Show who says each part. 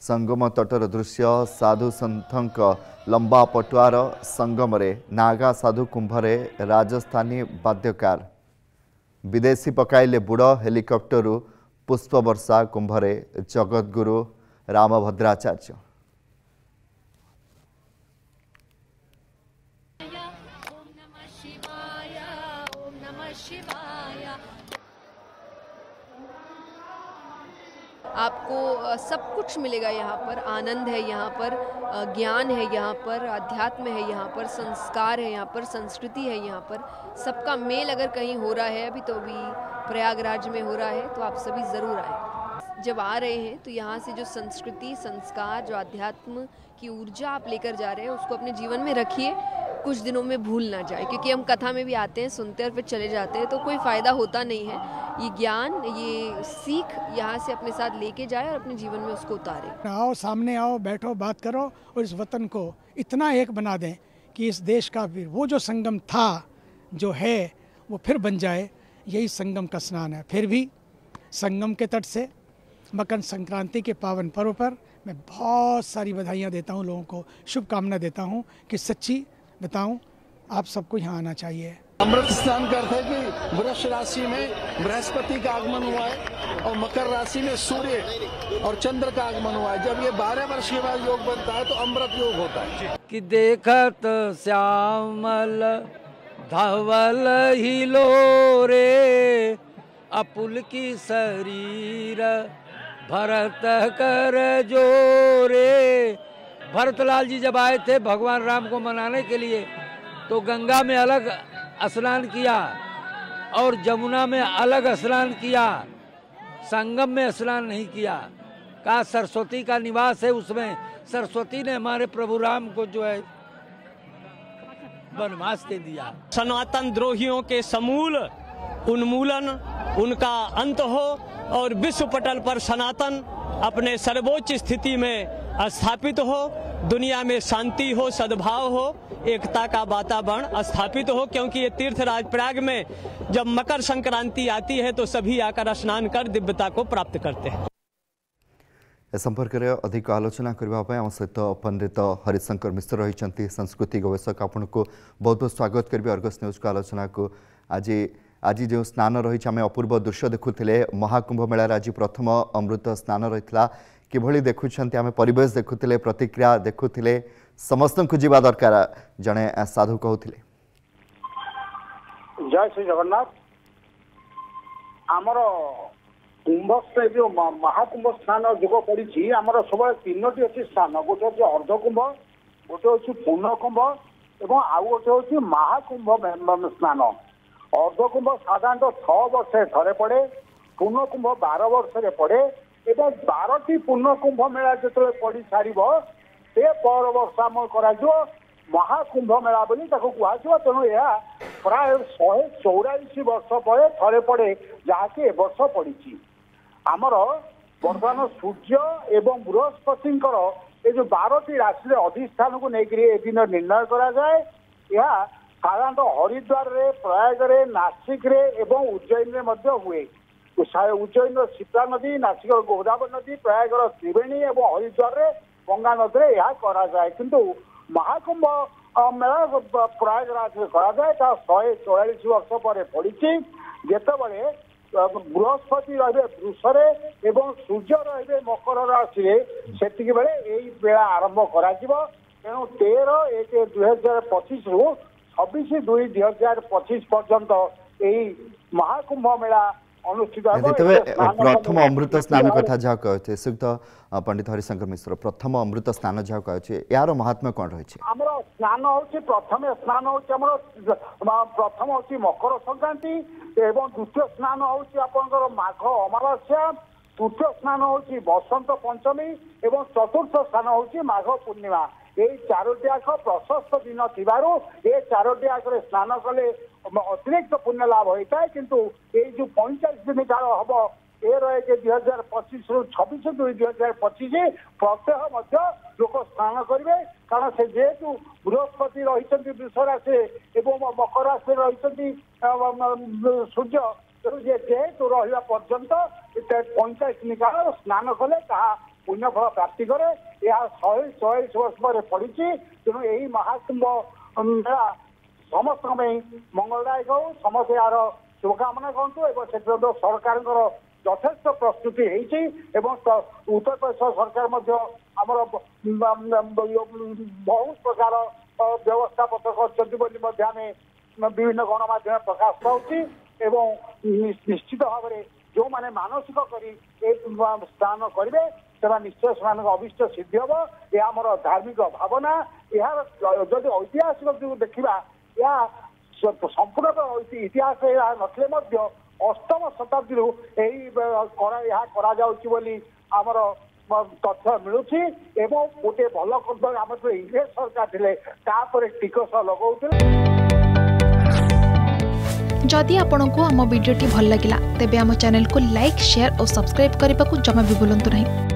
Speaker 1: संगम तटर दृश्य साधु सन्थक लंबा पटुआर संगम रे नागा साधु कुंभरे राजस्थानी वाद्यकार विदेशी पकाइले बुड़ हेलिकॉप्टर पुष्प वर्षा कुंभरे जगतगुरु रामभद्राचार्य।
Speaker 2: आपको सब कुछ मिलेगा यहाँ पर। आनंद है यहाँ पर, ज्ञान है यहाँ पर, अध्यात्म है यहाँ पर, संस्कार है यहाँ पर, संस्कृति है यहाँ पर। सबका मेल अगर कहीं हो रहा है, अभी तो अभी प्रयागराज में हो रहा है, तो आप सभी ज़रूर आए। जब आ रहे हैं तो यहाँ से जो संस्कृति, संस्कार, जो अध्यात्म की ऊर्जा आप लेकर जा रहे हैं उसको अपने जीवन में रखिए, कुछ दिनों में भूल ना जाए। क्योंकि हम कथा में भी आते हैं, सुनते हैं और फिर चले जाते हैं, तो कोई फ़ायदा होता नहीं है। ये ज्ञान, ये सीख यहाँ से अपने साथ लेके जाए और अपने जीवन में उसको उतारे।
Speaker 3: आओ, सामने आओ, बैठो, बात करो और इस वतन को इतना एक बना दें कि इस देश का भी वो जो संगम था, जो है, वो फिर बन जाए। यही संगम का स्नान है। फिर भी संगम के तट से मकर संक्रांति के पावन पर्व पर मैं बहुत सारी बधाइयाँ देता हूँ, लोगों को शुभकामना देता हूँ कि सच्ची बताऊँ आप सबको यहाँ आना चाहिए।
Speaker 4: अमृत स्नान का अर्थ है कि वृष राशि में बृहस्पति का आगमन हुआ है और मकर राशि में सूर्य और चंद्र का आगमन हुआ है। जब ये 12 वर्षीय योग बनता है तो अमृत योग होता है।
Speaker 5: कि देखत श्यामल धवल हिलो रे अपुल की शरीर भरत कर जोरे। भरतलाल जी जब आए थे भगवान राम को मनाने के लिए तो गंगा में अलग स्नान किया और जमुना में अलग स्नान किया, संगम में स्नान नहीं किया। कहा सरस्वती का निवास है उसमें। सरस्वती ने हमारे प्रभु राम को जो है वनवास दे दिया।
Speaker 6: सनातन द्रोहियों के समूल उन्मूलन, उनका अंत हो और विश्व पटल पर सनातन अपने सर्वोच्च स्थिति में स्थापित हो, दुनिया में शांति हो, सद्भाव हो, एकता का वातावरण स्थापित हो। क्योंकि ये तीर्थराज प्रयाग में जब मकर संक्रांति आती है तो सभी आकर स्नान कर दिव्यता को प्राप्त करते हैं।
Speaker 1: ए संपर्क में अधिक आलोचना करने आम सहित पंडित हरिशंकर मिश्र रही संस्कृति गवेषक। आपन को बहुत बहुत स्वागत करी अर्गस न्यूज को आलोचना को। आज जो स्नान रही आम अपूर्व दृश्य देखुले महाकुंभ मेलार आज प्रथम अमृत स्नान रही किभली देखुंट आम परिवेश देखुले, प्रतिक्रिया देखुले, समस्त को जीवा दरकार जड़े साधु कहते।
Speaker 7: जय श्री जगन्नाथ। आमर कुंभ से जो महाकुंभ स्नान जोग पड़ी आमर सब तीनोटी अच्छी स्नान, गोटे हूँ अर्धकुंभ, गोटे हूँ पूर्ण कुंभ और आउ गोटे हूँ महाकुंभ स्नान। अर्धकुंभ साधारणतः 6 वर्ष थे पड़े, पूर्ण कुंभ 12 वर्ष पड़े एवं 12टी पूर्ण कुंभ मेला जो पड़ सार से पर वर्ष आम कर महाकुंभ मेला बोली कहुआ। तेणु यह प्राय 144 वर्ष पर थे पड़े जहाँकि वर्ष पड़ी। आमर बर्तमान सूर्य एवं बृहस्पति ये जो 12टी राशि अधिष्ठान को लेकर दिन निर्णय करा जाए। यह साधारणतः हरिद्वार रे, प्रयाग रे, नासिक रे एवं उज्जैन रे मध्य हुए। उज्जैन शिप्रा नदी, नासिक गोदावरी नदी, प्रयाग त्रिवेणी और हरिद्वार रे गंगा नदी रे यह करा जाए। किंतु महाकुंभ मेला प्रयागराज में करा जाए 144 वर्ष पर पड़ी। जितेबाला बृहस्पति रही वृषरे एवं सूर्य रही मकर राशि से बेले यही बेला आरंभ करा। तेणु 13/1/2025 रु 26/2/2025 पर्यंत यही महाकुंभ मेला अनुष्ठित।
Speaker 1: प्रथम अमृत स्नान कथा जहाँ कहते श्रीयुक्त पंडित हरिशंकर मिश्र, प्रथम अमृत स्नान जहाँ कहते यार महात्मा कौन रही?
Speaker 7: आमर स्नान हूँ प्रथम स्नान हूँ प्रथम हूँ मकर संक्रांति एवं द्वितीय स्नान हूँ आपंकर माघ अमावास्या, तृतीय स्नान हूँ बसंत पंचमी एवं चतुर्थ स्नान हूँ माघ पूर्णिमा। यही 4टी आख प्रशस्त दिन थिबारु ये 4टी आखरे स्नान कले अतिरिक्त पुण्य लाभ होता है। किंतु ये जो 45 दिन काल हम ये रहे 2025 रु 26/2/2025 प्रत्यह लोक स्नान करेंगे। कारण से जेहेतु बृहस्पति रही वृष राशि एवं मकर राशि रही सूर्य जेहेतु रहा पर्यंत 45 दिन काल स्नान कले पुण्यफल प्राप्ति करे यह 140 वर्ष पर पड़ी तेणु यही महाकुंभ मेला समस्त मंगलदायक हो समस्त यार शुभकामना कहतु एवं से सरकार यथेष्ट प्रस्तुति उत्तर प्रदेश सरकार आमर बहुत प्रकार व्यवस्था पत्र कर विभिन्न गणमाध्यम प्रकाश पाँच निश्चित भाव में जो मैंने मानसिक कर स्नान करेंगे से निश्चय से अभिष्ट सिद्धि हम यह आम धार्मिक भावना यार जदि ऐतिहासिक जो देखा यह संपूर्ण इतिहास नथिले अष्टम शताब्दी आमर तथ्य मिलूँ एवं गोटे भल आम जो इंग्रेज सरकार थे टिकस लगौते।
Speaker 8: जदि आपंक आम भिडी भल लगा तेब आम चैनल को लाइक शेयर और सब्सक्राइब करने को जमा भी भूलु नहीं।